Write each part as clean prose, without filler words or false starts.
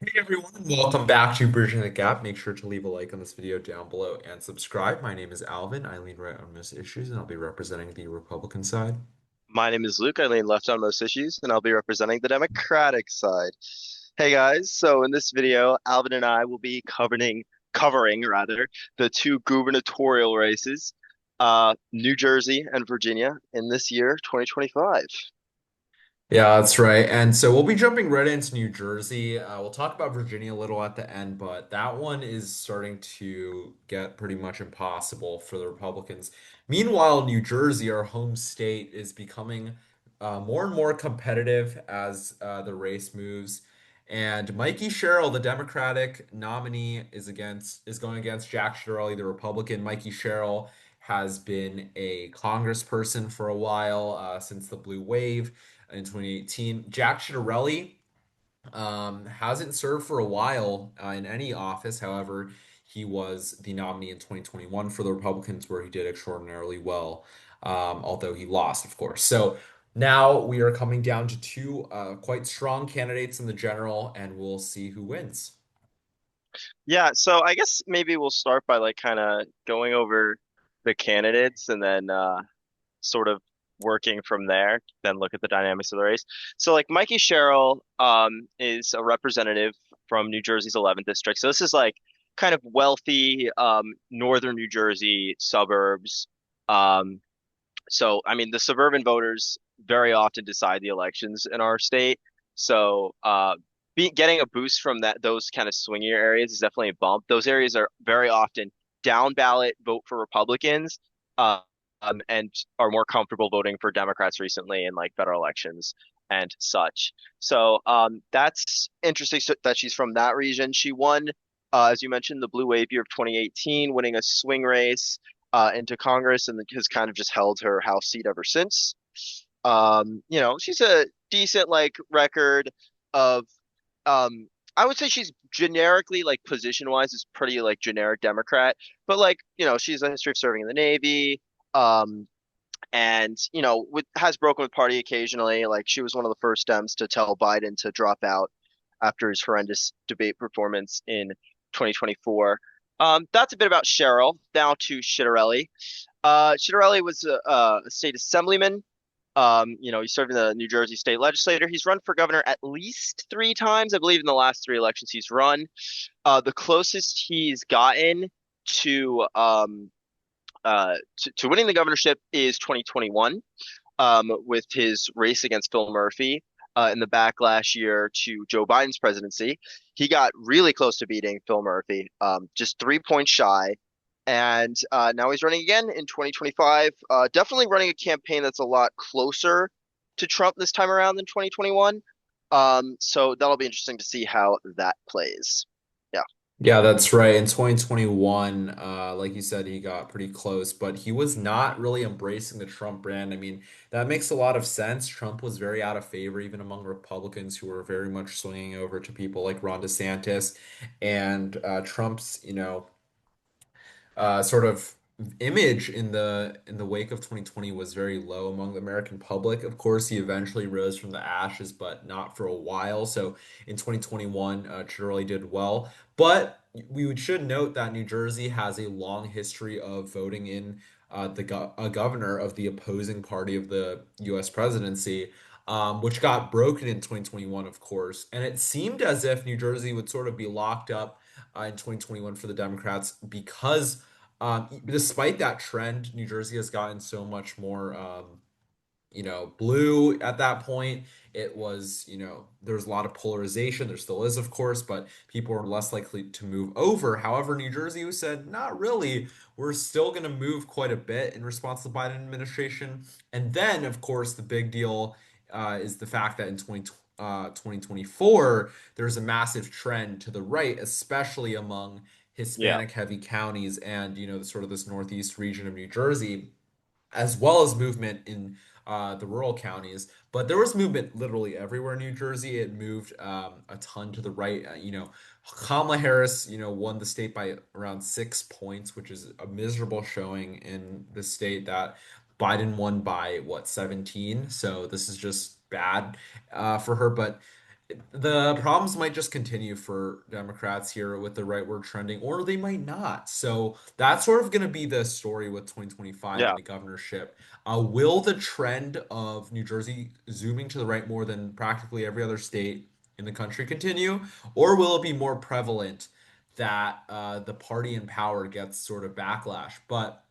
Hey everyone, welcome back to Bridging the Gap. Make sure to leave a like on this video down below and subscribe. My name is Alvin. I lean right on most issues, and I'll be representing the Republican side. My name is Luke. I lean left on most issues, and I'll be representing the Democratic side. Hey guys, so in this video, Alvin and I will be covering rather the two gubernatorial races, New Jersey and Virginia in this year, 2025. Yeah, that's right. And so we'll be jumping right into New Jersey. We'll talk about Virginia a little at the end, but that one is starting to get pretty much impossible for the Republicans. Meanwhile, New Jersey, our home state, is becoming more and more competitive as the race moves. And Mikie Sherill, the Democratic nominee, is going against Jack Ciattarelli, the Republican. Mikie Sherill has been a congressperson for a while, since the Blue Wave in 2018. Jack Ciattarelli hasn't served for a while in any office. However, he was the nominee in 2021 for the Republicans, where he did extraordinarily well, although he lost, of course. So now we are coming down to two quite strong candidates in the general, and we'll see who wins. Yeah, so I guess maybe we'll start by like kind of going over the candidates and then sort of working from there, then look at the dynamics of the race. So like Mikey Sherrill is a representative from New Jersey's 11th district. So this is like kind of wealthy northern New Jersey suburbs. Um, so I mean the suburban voters very often decide the elections in our state. So getting a boost from those kind of swingier areas is definitely a bump. Those areas are very often down ballot vote for Republicans, and are more comfortable voting for Democrats recently in like federal elections and such. So that's interesting that she's from that region. She won, as you mentioned, the blue wave year of 2018, winning a swing race into Congress, and has kind of just held her House seat ever since. She's a decent like record of I would say she's generically like position wise is pretty like generic Democrat, but like, she's a history of serving in the Navy, um, and has broken with party occasionally. Like she was one of the first Dems to tell Biden to drop out after his horrendous debate performance in 2024. That's a bit about Sherill. Now to Ciattarelli. Ciattarelli was a state assemblyman. He served in the New Jersey state legislature. He's run for governor at least three times, I believe, in the last three elections he's run. The closest he's gotten to to winning the governorship is 2021, with his race against Phil Murphy in the backlash year to Joe Biden's presidency. He got really close to beating Phil Murphy, just 3 points shy. And now he's running again in 2025. Definitely running a campaign that's a lot closer to Trump this time around than 2021. So that'll be interesting to see how that plays. Yeah. Yeah, that's right. In 2021, like you said, he got pretty close, but he was not really embracing the Trump brand. I mean, that makes a lot of sense. Trump was very out of favor, even among Republicans who were very much swinging over to people like Ron DeSantis. And Trump's, sort of image in the wake of 2020 was very low among the American public. Of course, he eventually rose from the ashes, but not for a while. So in 2021, Ciattarelli did well. But should note that New Jersey has a long history of voting in a governor of the opposing party of the U.S. presidency. Which got broken in 2021, of course. And it seemed as if New Jersey would sort of be locked up in 2021 for the Democrats because despite that trend, New Jersey has gotten so much more, blue at that point. It was, there's a lot of polarization. There still is, of course, but people are less likely to move over. However, New Jersey said, not really. We're still going to move quite a bit in response to the Biden administration. And then, of course, the big deal is the fact that in 2024, there's a massive trend to the right, especially among Yeah. Hispanic heavy counties and, sort of this northeast region of New Jersey, as well as movement in the rural counties. But there was movement literally everywhere in New Jersey. It moved a ton to the right. Kamala Harris, won the state by around 6 points, which is a miserable showing in the state that Biden won by what, 17. So this is just bad for her. But The problems might just continue for Democrats here with the rightward trending, or they might not. So that's sort of going to be the story with 2025 Yeah. and the governorship. Will the trend of New Jersey zooming to the right more than practically every other state in the country continue, or will it be more prevalent that the party in power gets sort of backlash? But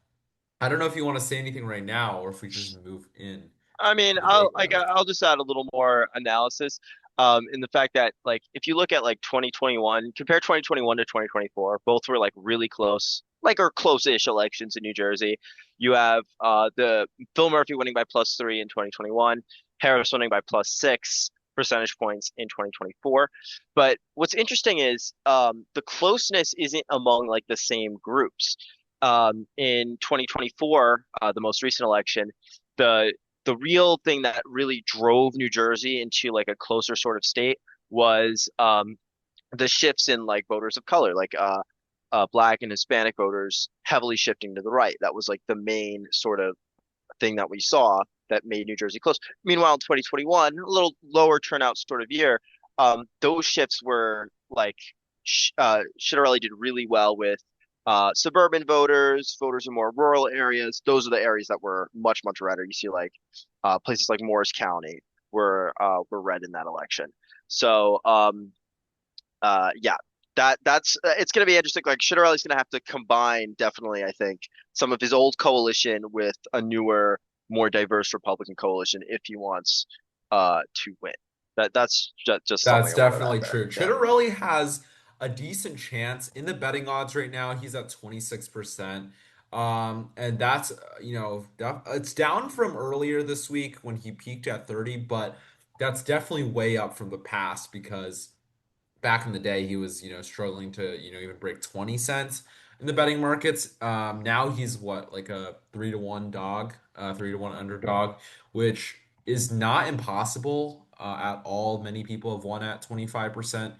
I don't know if you want to say anything right now, or if we just move in I to mean, the date rather. I'll just add a little more analysis, in the fact that like if you look at like 2021, compare 2021 to 2024, both were like really close, like or close-ish elections in New Jersey. You have the Phil Murphy winning by +3 in 2021, Harris winning by +6 percentage points in 2024. But what's interesting is the closeness isn't among like the same groups. In 2024, the most recent election, the the real thing that really drove New Jersey into like a closer sort of state was the shifts in like voters of color, like black and Hispanic voters heavily shifting to the right. That was like the main sort of thing that we saw that made New Jersey close. Meanwhile, in 2021, a little lower turnout sort of year, those shifts were like Ciattarelli did really well with suburban voters, voters in more rural areas. Those are the areas that were much, much redder. You see like places like Morris County were red in that election. So yeah, that's it's going to be interesting. Like Ciattarelli's going to have to combine definitely, I think, some of his old coalition with a newer, more diverse Republican coalition if he wants to win. Just something That's I wanted to add definitely there. true. Yeah, Ciattarelli has a decent chance in the betting odds right now. He's at 26%. And that's, it's down from earlier this week when he peaked at 30, but that's definitely way up from the past because back in the day he was struggling to even break 20 cents in the betting markets. Now he's what, like a 3-1 dog, 3-1 underdog, which is not impossible at all. Many people have won at 25%.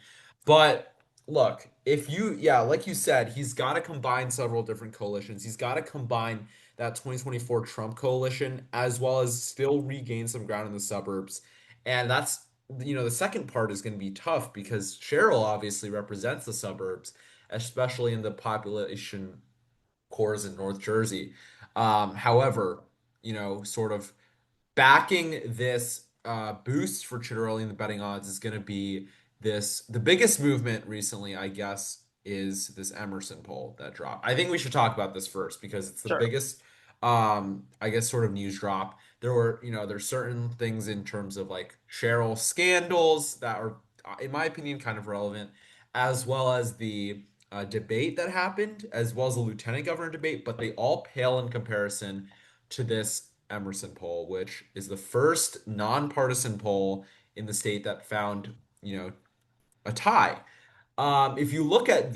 But look, if you, yeah, like you said, he's got to combine several different coalitions. He's got to combine that 2024 Trump coalition as well as still regain some ground in the suburbs. And that's, the second part is going to be tough because Sherill obviously represents the suburbs, especially in the population cores in North Jersey. However, sort of backing this boost for Ciattarelli in the betting odds is going to be the biggest movement recently, I guess, is this Emerson poll that dropped. I think we should talk about this first because it's the sure. biggest, I guess, sort of news drop. There's certain things in terms of like Sherill scandals that are, in my opinion, kind of relevant, as well as the debate that happened, as well as the lieutenant governor debate, but they all pale in comparison to this Emerson poll, which is the first nonpartisan poll in the state that found, a tie. If you look at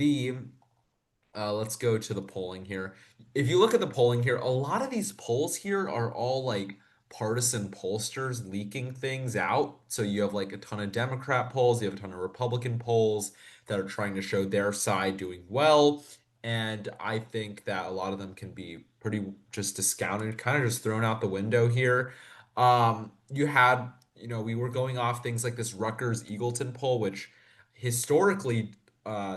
let's go to the polling here. If you look at the polling here, a lot of these polls here are all like partisan pollsters leaking things out. So you have like a ton of Democrat polls, you have a ton of Republican polls that are trying to show their side doing well. And I think that a lot of them can be pretty just discounted, kind of just thrown out the window here. You had, we were going off things like this Rutgers Eagleton poll, which historically,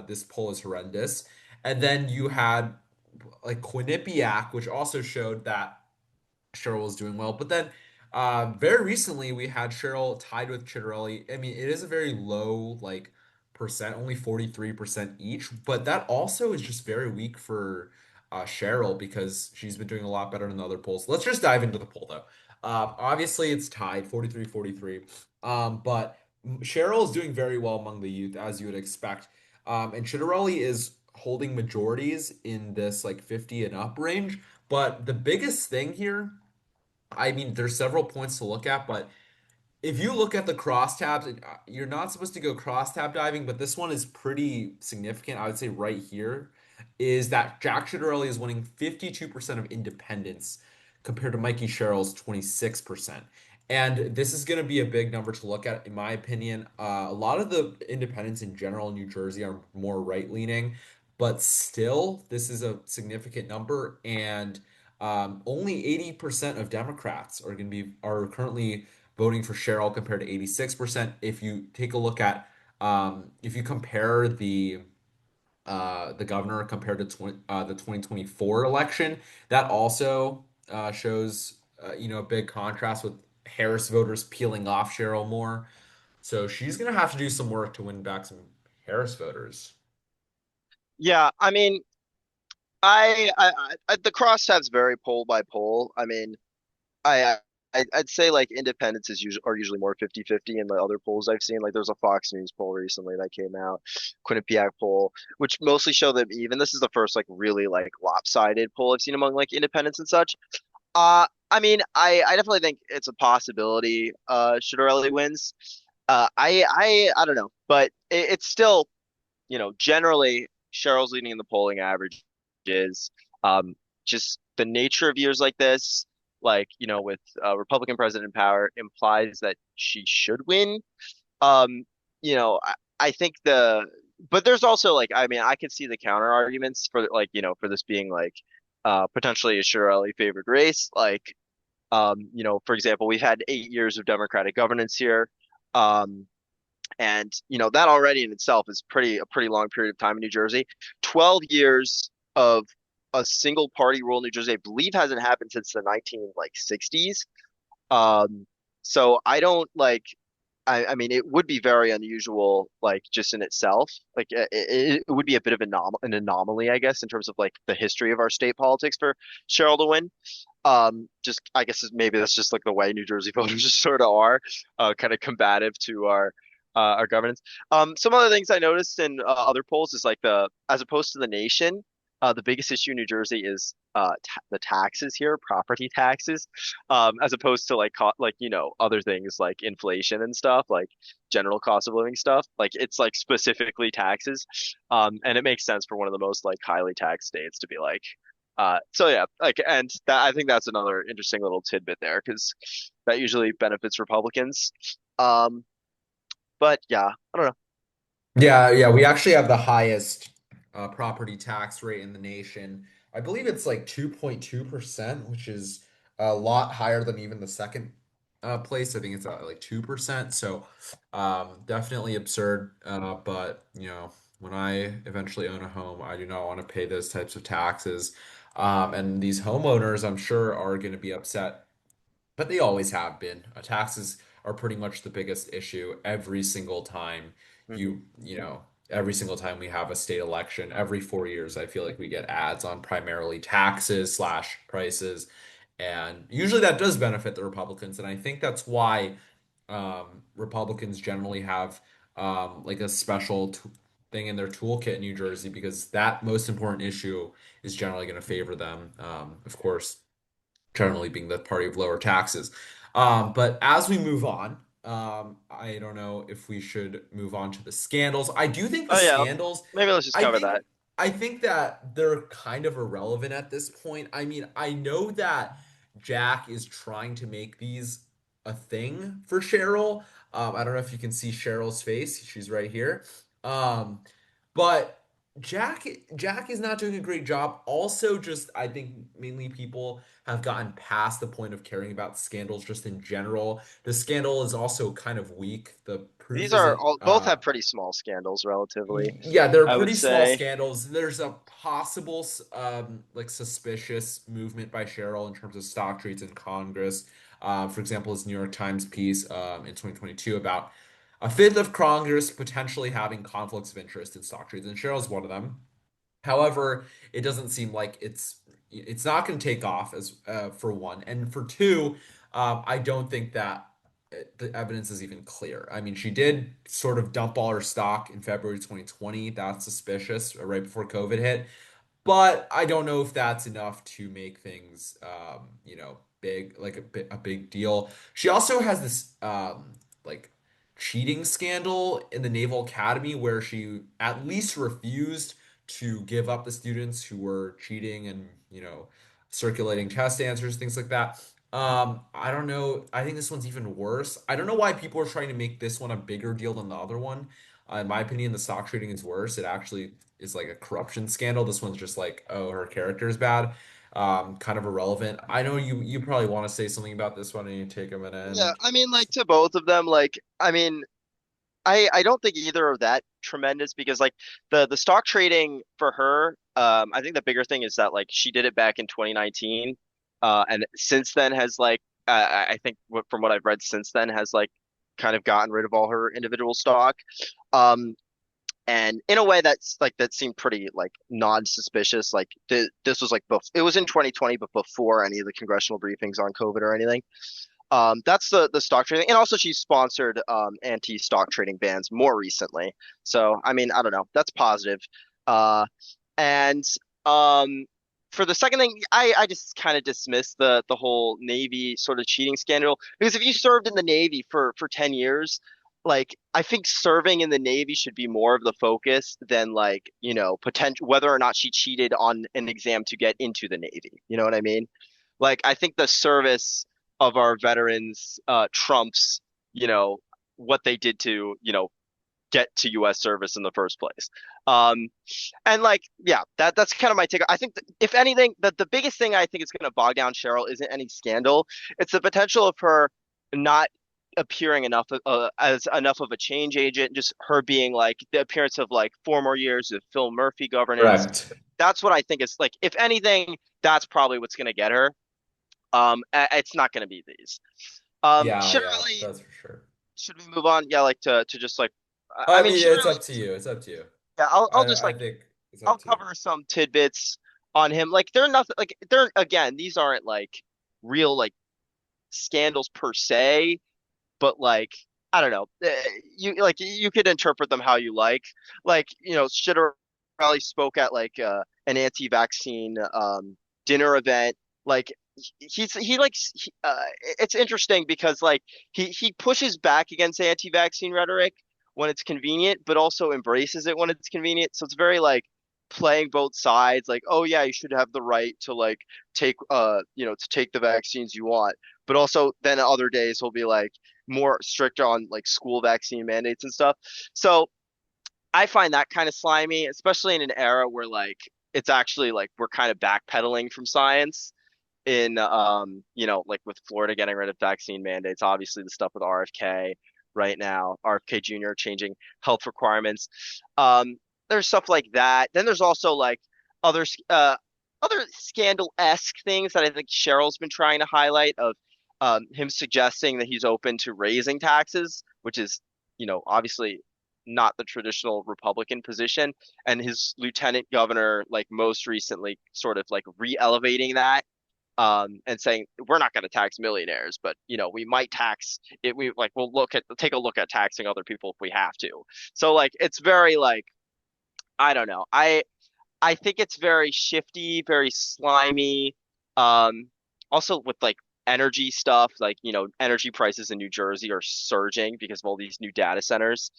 this poll is horrendous. And then you had like Quinnipiac, which also showed that Sherill was doing well. But then very recently we had Sherill tied with Ciattarelli. I mean, it is a very low like percent, only 43% each, but that also is just very weak for Sherill because she's been doing a lot better than the other polls. Let's just dive into the poll though. Obviously it's tied 43-43. But Sherill is doing very well among the youth as you would expect. And Ciattarelli is holding majorities in this like 50 and up range. But the biggest thing here, I mean, there's several points to look at, but if you look at the crosstabs, you're not supposed to go crosstab diving, but this one is pretty significant. I would say right here is that Jack Ciattarelli is winning 52% of independents compared to Mikey Sherrill's 26%. And this is going to be a big number to look at, in my opinion. A lot of the independents in general in New Jersey are more right leaning, but still, this is a significant number. And only 80% of Democrats are currently voting for Sherill compared to 86%. If you take a look at if you compare the governor compared to the 2024 election, that also shows a big contrast with Harris voters peeling off Sherill more. So she's gonna have to do some work to win back some Harris voters. Yeah, I mean, the crosstab's very poll by poll. I mean, I'd say like independents are usually more 50-50 in the other polls I've seen. Like there's a Fox News poll recently that came out, Quinnipiac poll, which mostly show them even. This is the first like really like lopsided poll I've seen among like independents and such. I mean, I definitely think it's a possibility. Ciattarelli wins. I don't know, but it's still generally Cheryl's leading in the polling averages. Um, just the nature of years like this, like, with a Republican president in power, implies that she should win. Um, I think but there's also like, I mean, I could see the counter arguments for like, for this being like, potentially a Shirley favored race. Like, for example, we've had 8 years of Democratic governance here. Um, and that already in itself is a pretty long period of time in New Jersey. 12 years of a single party rule in New Jersey, I believe, hasn't happened since the 19 like 60s. Um, so I don't like. I mean, it would be very unusual, like just in itself. Like it would be a bit of an anomaly, I guess, in terms of like the history of our state politics for Cheryl to win. Just I guess maybe that's just like the way New Jersey voters just sort of are, kind of combative to our governance. Some other things I noticed in other polls is like as opposed to the nation, the biggest issue in New Jersey is the taxes here, property taxes, as opposed to like other things like inflation and stuff, like general cost of living stuff. Like it's like specifically taxes, and it makes sense for one of the most like highly taxed states to be like. So yeah, like, and that I think that's another interesting little tidbit there because that usually benefits Republicans. Um, but yeah, I don't know. Yeah, we actually have the highest property tax rate in the nation. I believe it's like 2.2%, which is a lot higher than even the second place. I think it's like 2%. So definitely absurd. But when I eventually own a home, I do not want to pay those types of taxes. And these homeowners, I'm sure, are going to be upset, but they always have been. Taxes are pretty much the biggest issue every single time Hmm. every single time we have a state election, every 4 years, I feel like we get ads on primarily taxes slash prices. And usually that does benefit the Republicans. And I think that's why Republicans generally have like a special thing in their toolkit in New Jersey, because that most important issue is generally going to favor them. Of course, generally being the party of lower taxes. But as we move on, I don't know if we should move on to the scandals. I do think the Oh yeah, scandals, maybe let's just I cover think that. I think that they're kind of irrelevant at this point. I mean, I know that Jack is trying to make these a thing for Sherill. I don't know if you can see Cheryl's face. She's right here. Um, but Jack is not doing a great job. Also, just I think mainly people have gotten past the point of caring about scandals just in general. The scandal is also kind of weak. The proof These are isn't all both have pretty small scandals relatively, yeah, they're I would pretty small say. scandals. There's a possible like suspicious movement by Sherill in terms of stock trades in Congress. For example, his New York Times piece in 2022 about a fifth of Congress potentially having conflicts of interest in stock trades, and Cheryl's one of them. However, it doesn't seem like it's not going to take off as for one, and for two, I don't think that the evidence is even clear. I mean, she did sort of dump all her stock in February 2020. That's suspicious, right before COVID hit. But I don't know if that's enough to make things, big, like a big deal. She also has this, like, cheating scandal in the Naval Academy where she at least refused to give up the students who were cheating and, circulating test answers, things like that. I don't know. I think this one's even worse. I don't know why people are trying to make this one a bigger deal than the other one. In my opinion, the stock trading is worse. It actually is like a corruption scandal. This one's just like, oh, her character is bad. kind of irrelevant. I know you probably want to say something about this one and you take a minute Yeah, and I mean, like to both of them, like I mean, I don't think either are that tremendous because like the stock trading for her, I think the bigger thing is that like she did it back in 2019, and since then has like I think from what I've read since then has like kind of gotten rid of all her individual stock, um, and in a way that's like that seemed pretty like non-suspicious. Like this was like it was in 2020, but before any of the congressional briefings on COVID or anything. That's the stock trading, and also she's sponsored anti-stock trading bans more recently. So I mean, I don't know, that's positive. Uh, and um, for the second thing, I just kind of dismiss the whole Navy sort of cheating scandal because if you served in the Navy for 10 years, like I think serving in the Navy should be more of the focus than like, potential whether or not she cheated on an exam to get into the Navy. You know what I mean? Like I think the service of our veterans trumps, you know, what they did to, get to U.S. service in the first place. Um, and like, yeah, that's kind of my take. I think that if anything, the biggest thing I think is going to bog down Sherill isn't any scandal. It's the potential of her not appearing enough as enough of a change agent, just her being like the appearance of like 4 more years of Phil Murphy governance. correct. That's what I think is like, if anything, that's probably what's going to get her. It's not going to be these. Yeah, yeah, Sherill, that's for sure. should we move on? Yeah, like to just like, I I mean, mean, it's Sherill, up to you. It's up to you. yeah, I'll just I like think it's up I'll to you. cover some tidbits on him. Like they're nothing. Like they're again, these aren't like real like scandals per se, but like I don't know. You could interpret them how you like. Like Ciattarelli spoke at like an anti-vaccine dinner event. Like he likes. It's interesting because like he pushes back against anti-vaccine rhetoric when it's convenient, but also embraces it when it's convenient. So it's very like playing both sides. Like, oh yeah, you should have the right to like take to take the vaccines you want, but also then other days he'll be like more strict on like school vaccine mandates and stuff. So I find that kind of slimy, especially in an era where like it's actually like we're kind of backpedaling from science in like with Florida getting rid of vaccine mandates, obviously the stuff with RFK right now, RFK Jr. changing health requirements. There's stuff like that. Then there's also like other other scandal-esque things that I think Cheryl's been trying to highlight of him suggesting that he's open to raising taxes, which is, obviously not the traditional Republican position. And his lieutenant governor, like most recently, sort of like re-elevating that and saying we're not going to tax millionaires, but we might tax it. We like we'll take a look at taxing other people if we have to. So like it's very like I don't know. I think it's very shifty, very slimy. Um, Also with like energy stuff, like energy prices in New Jersey are surging because of all these new data centers.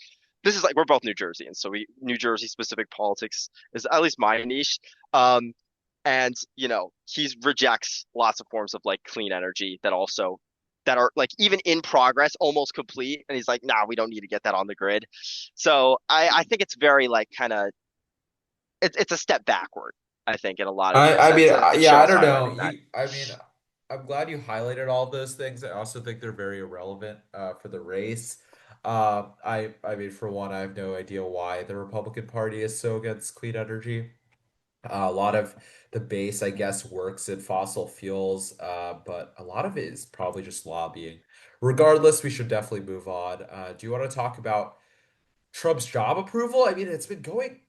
This is like we're both New Jerseyans, so we New Jersey specific politics is at least my niche. Um, and he rejects lots of forms of like clean energy that are like even in progress almost complete, and he's like nah, we don't need to get that on the grid. So I think it's very like kind of it's a step backward, I think, in a lot of I sense, mean, and I think yeah, I Cheryl's don't know. highlighting that. I mean, I'm glad you highlighted all those things. I also think they're very irrelevant for the race. I mean, for one, I have no idea why the Republican Party is so against clean energy. A lot of the base, I guess, works in fossil fuels, but a lot of it is probably just lobbying. Regardless, we should definitely move on. Do you want to talk about Trump's job approval? I mean, it's been going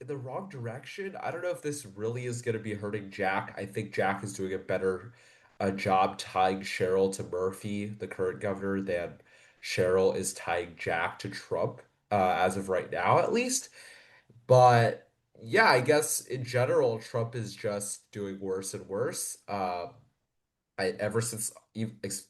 in the wrong direction. I don't know if this really is going to be hurting Jack. I think Jack is doing a better job tying Sherill to Murphy, the current governor, than Sherill is tying Jack to Trump, as of right now, at least. But yeah, I guess in general, Trump is just doing worse and worse. Ever since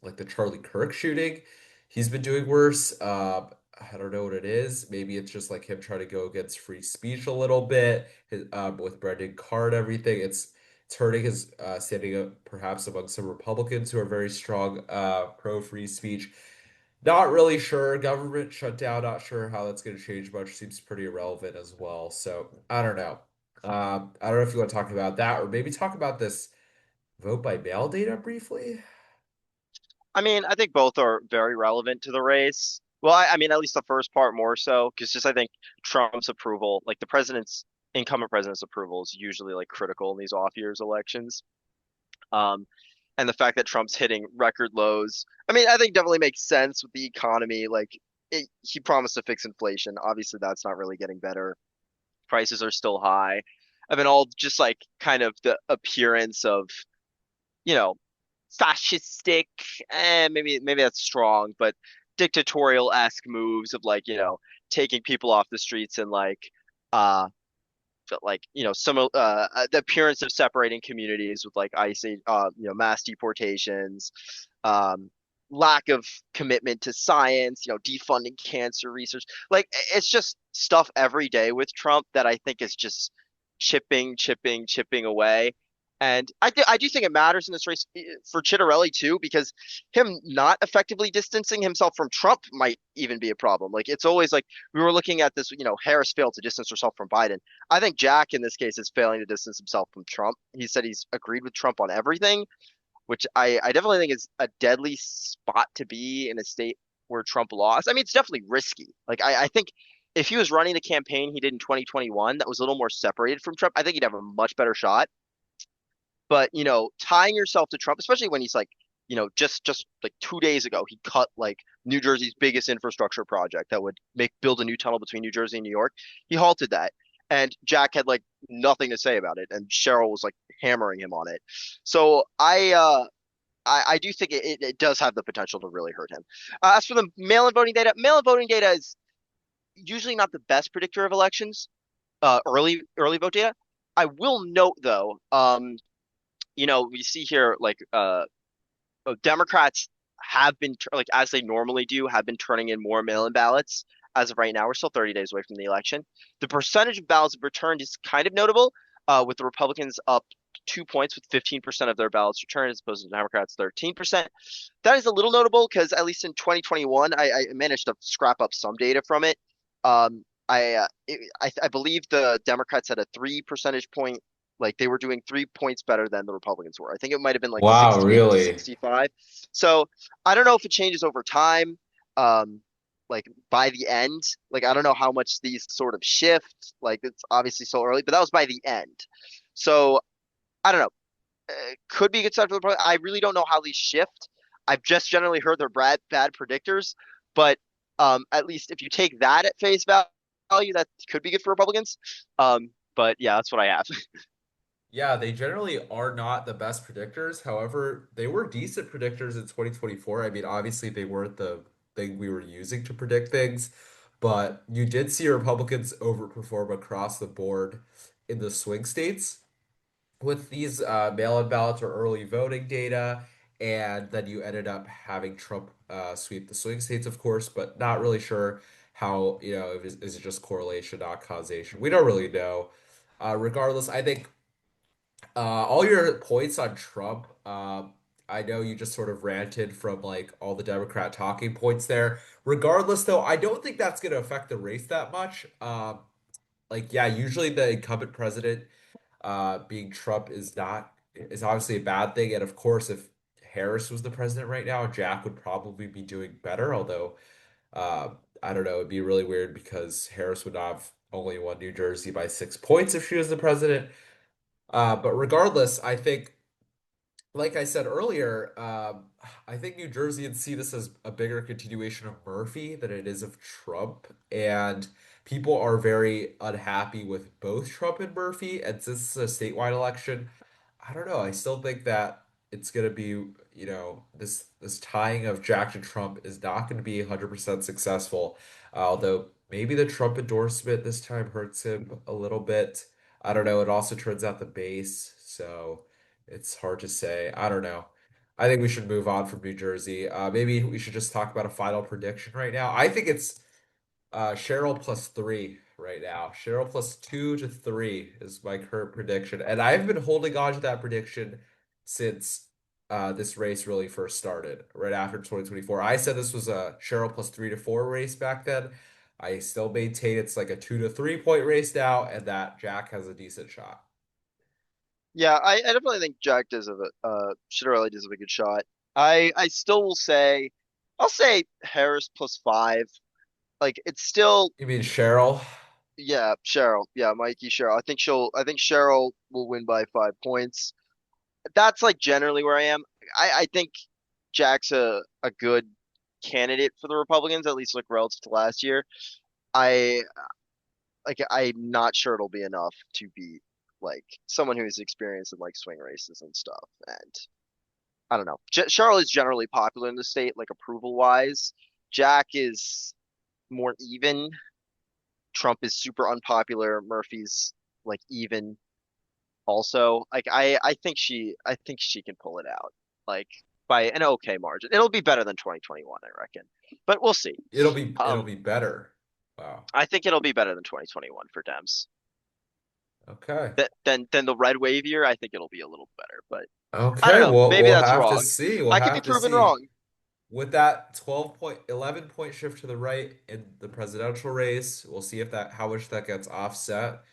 like the Charlie Kirk shooting, he's been doing worse. I don't know what it is. Maybe it's just like him trying to go against free speech a little bit. With Brendan Carr and everything, it's hurting his standing up perhaps among some Republicans who are very strong pro free speech. Not really sure. Government shutdown. Not sure how that's going to change much. Seems pretty irrelevant as well. So I don't know. I don't know if you want to talk about that or maybe talk about this. Vote by mail data briefly? I mean, I think both are very relevant to the race. Well, I mean, at least the first part more so, because just I think Trump's approval, like the president's incumbent president's approval, is usually like critical in these off years elections. Um, and the fact that Trump's hitting record lows, I mean, I think definitely makes sense with the economy. He promised to fix inflation. Obviously, that's not really getting better. Prices are still high. I mean, all just like kind of the appearance of, you know, fascistic, maybe that's strong, but dictatorial-esque moves of like, taking people off the streets and uh some the appearance of separating communities with like ICE, mass deportations, um, lack of commitment to science, defunding cancer research. Like it's just stuff every day with Trump that I think is just chipping away. And I do think it matters in this race for Ciattarelli too, because him not effectively distancing himself from Trump might even be a problem. Like it's always like we were looking at this, Harris failed to distance herself from Biden. I think Jack in this case is failing to distance himself from Trump. He said he's agreed with Trump on everything, which I definitely think is a deadly spot to be in a state where Trump lost. I mean, it's definitely risky. Like I think if he was running the campaign he did in 2021 that was a little more separated from Trump, I think he'd have a much better shot. But tying yourself to Trump, especially when he's like, just like 2 days ago, he cut like New Jersey's biggest infrastructure project that would make build a new tunnel between New Jersey and New York. He halted that, and Jack had like nothing to say about it, and Sherill was like hammering him on it. So I do think it does have the potential to really hurt him. As for the mail-in voting data is usually not the best predictor of elections. Early vote data. I will note though, we see here Democrats have been like as they normally do have been turning in more mail-in ballots as of right now. We're still 30 days away from the election. The percentage of ballots returned is kind of notable, with the Republicans up 2 points with 15% of their ballots returned as opposed to the Democrats 13%. That is a little notable because at least in 2021, I managed to scrap up some data from it. I believe the Democrats had a 3 percentage point, like they were doing 3 points better than the Republicans were. I think it might have been like Wow, 68 to really? 65. So I don't know if it changes over time. Um, like by the end, like I don't know how much these sort of shift. Like it's obviously so early, but that was by the end. So I don't know. Could be a good sign for the Republicans. I really don't know how these shift. I've just generally heard they're bad predictors, but at least if you take that at face value, that could be good for Republicans. But yeah, that's what I have. Yeah, they generally are not the best predictors. However, they were decent predictors in 2024. I mean, obviously they weren't the thing we were using to predict things, but you did see Republicans overperform across the board in the swing states with these mail-in ballots or early voting data, and then you ended up having Trump sweep the swing states, of course, but not really sure how, is it just correlation, not causation? We don't really know. Regardless, I think all your points on Trump, I know you just sort of ranted from like all the Democrat talking points there. Regardless, though, I don't think that's going to affect the race that much. Yeah, usually the incumbent president being Trump is obviously a bad thing. And of course, if Harris was the president right now, Jack would probably be doing better. Although uh, I don't know, it'd be really weird because Harris would have only won New Jersey by 6 points if she was the president. But regardless, I think like I said earlier, I think New Jerseyans see this as a bigger continuation of Murphy than it is of Trump. And people are very unhappy with both Trump and Murphy. And since it's a statewide election, I don't know. I still think that it's going to be, this tying of Jack to Trump is not going to be 100% successful. Although maybe the Trump endorsement this time hurts him a little bit. I don't know. It also turns out the base. So. It's hard to say. I don't know. I think we should move on from New Jersey. Maybe we should just talk about a final prediction right now. I think it's Sherill +3 right now. Sherill +2 to 3 is my current prediction, and I've been holding on to that prediction since this race really first started, right after 2024. I said this was a Sherill +3 to 4 race back then. I still maintain it's like a 2 to 3 point race now, and that Jack has a decent shot. Yeah, I definitely think Jack does have a Ciattarelli does have a good shot. I still will say I'll say Harris +5. Like it's still You mean Sherill? yeah, Sherill. Yeah, Mikey Sherill. I think Sherill will win by 5 points. That's like generally where I am. I think Jack's a good candidate for the Republicans, at least like relative to last year. I I'm not sure it'll be enough to beat like someone who's experienced in like swing races and stuff. And I don't know. Charlotte is generally popular in the state, like approval wise. Jack is more even. Trump is super unpopular. Murphy's like even also. I think she can pull it out like by an okay margin. It'll be better than 2021, I reckon. But we'll see. It'll Um, be better. Wow. I think it'll be better than 2021 for Dems. Okay. Then the red wave year, I think it'll be a little better. But I don't Okay, know. Maybe we'll that's have to wrong. see. We'll I could be have to proven see. wrong. With that 11 point shift to the right in the presidential race, we'll see if that how much that gets offset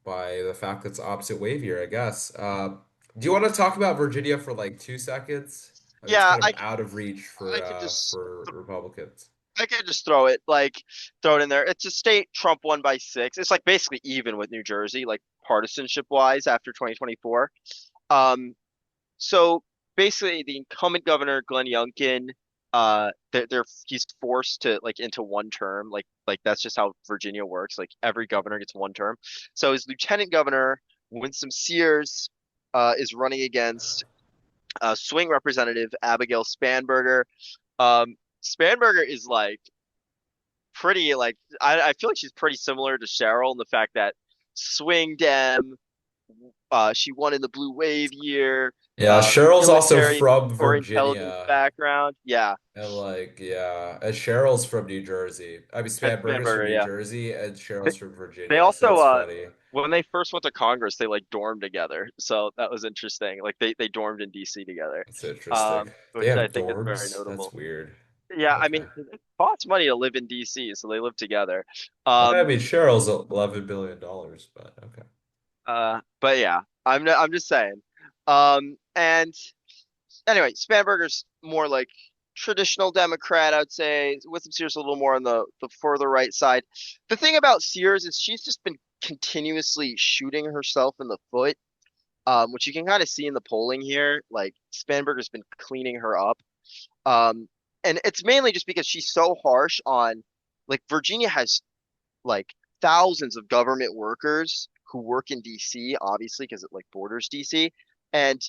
by the fact that it's opposite wave year, I guess. Do you want to talk about Virginia for like 2 seconds? I mean, it's Yeah, kind of out of reach I could just for Republicans. I could just throw it in there. It's a state Trump won by 6. It's like basically even with New Jersey, like partisanship wise after 2024. Um, so basically the incumbent governor Glenn Youngkin, he's forced to like into one term. Like that's just how Virginia works. Like every governor gets one term. So his lieutenant governor Winsome Sears is running against swing representative Abigail Spanberger. Spanberger is like pretty like I feel like she's pretty similar to Sherill in the fact that swing dem, she won in the blue wave year, Yeah, Cheryl's also military from or intelligence Virginia. background. Yeah, And like, yeah, and Cheryl's from New Jersey. I mean, at Spanberger's from Spanberger, New yeah. Jersey, and They, Cheryl's from they Virginia. So also that's funny. when they first went to Congress, they like dormed together, so that was interesting. Like they dormed in DC together, That's interesting. They which I have think is very dorms. That's notable. weird. Yeah, I Okay. mean, it costs money to live in DC, so they live together. I Um, mean, Cheryl's $11 billion, but okay. but yeah, I'm just saying. And anyway, Spanberger's more like traditional Democrat, I would say. Witham Sears a little more on the further right side. The thing about Sears is she's just been continuously shooting herself in the foot, which you can kind of see in the polling here. Like Spanberger's been cleaning her up. Um, and it's mainly just because she's so harsh on like Virginia has like thousands of government workers who work in DC, obviously, because it like borders DC. And,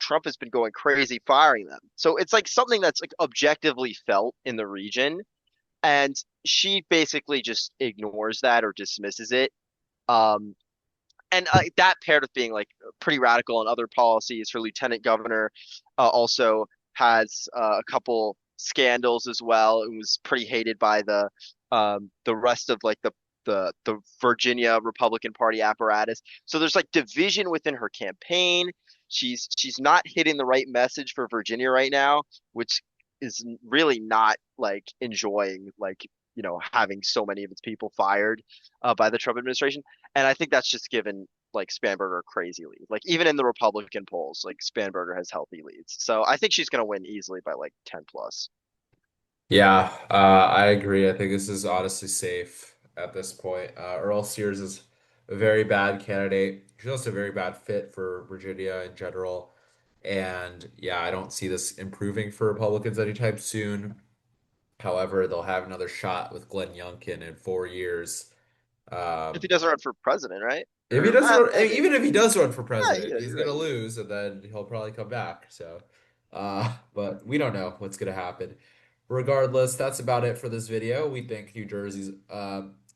Trump has been going crazy firing them. So it's like something that's like objectively felt in the region. And she basically just ignores that or dismisses it. Um, and that paired with being like pretty radical in other policies, her lieutenant governor also has a couple scandals as well. It was pretty hated by the rest of like the Virginia Republican Party apparatus. So there's like division within her campaign. She's not hitting the right message for Virginia right now, which is really not like enjoying like having so many of its people fired by the Trump administration. And I think that's just given like Spanberger a crazy lead. Like even in the Republican polls, like Spanberger has healthy leads. So I think she's going to win easily by like 10 plus. Yeah, I agree. I think this is honestly safe at this point. Earl Sears is a very bad candidate. She's also a very bad fit for Virginia in general. And yeah, I don't see this improving for Republicans anytime soon. However, they'll have another shot with Glenn Youngkin in 4 years. If he Um, doesn't run for president, right? if he Or doesn't, maybe. even if he does run for Yeah, president, he's you're gonna right. lose, and then he'll probably come back. So, but we don't know what's gonna happen. Regardless, that's about it for this video. We think New Jersey's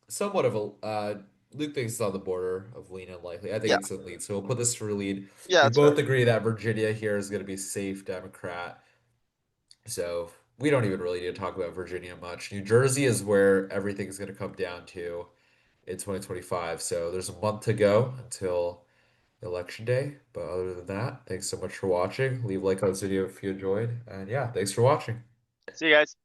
somewhat of a Luke thinks it's on the border of lean and likely. I think Yeah, it's a lead, so we'll put this for lead. yeah, We that's fair. both agree that Virginia here is gonna be safe Democrat. So we don't even really need to talk about Virginia much. New Jersey is where everything's gonna come down to in 2025. So there's a month to go until Election Day. But other than that, thanks so much for watching. Leave a like on this video if you enjoyed. And yeah, thanks for watching. See you guys.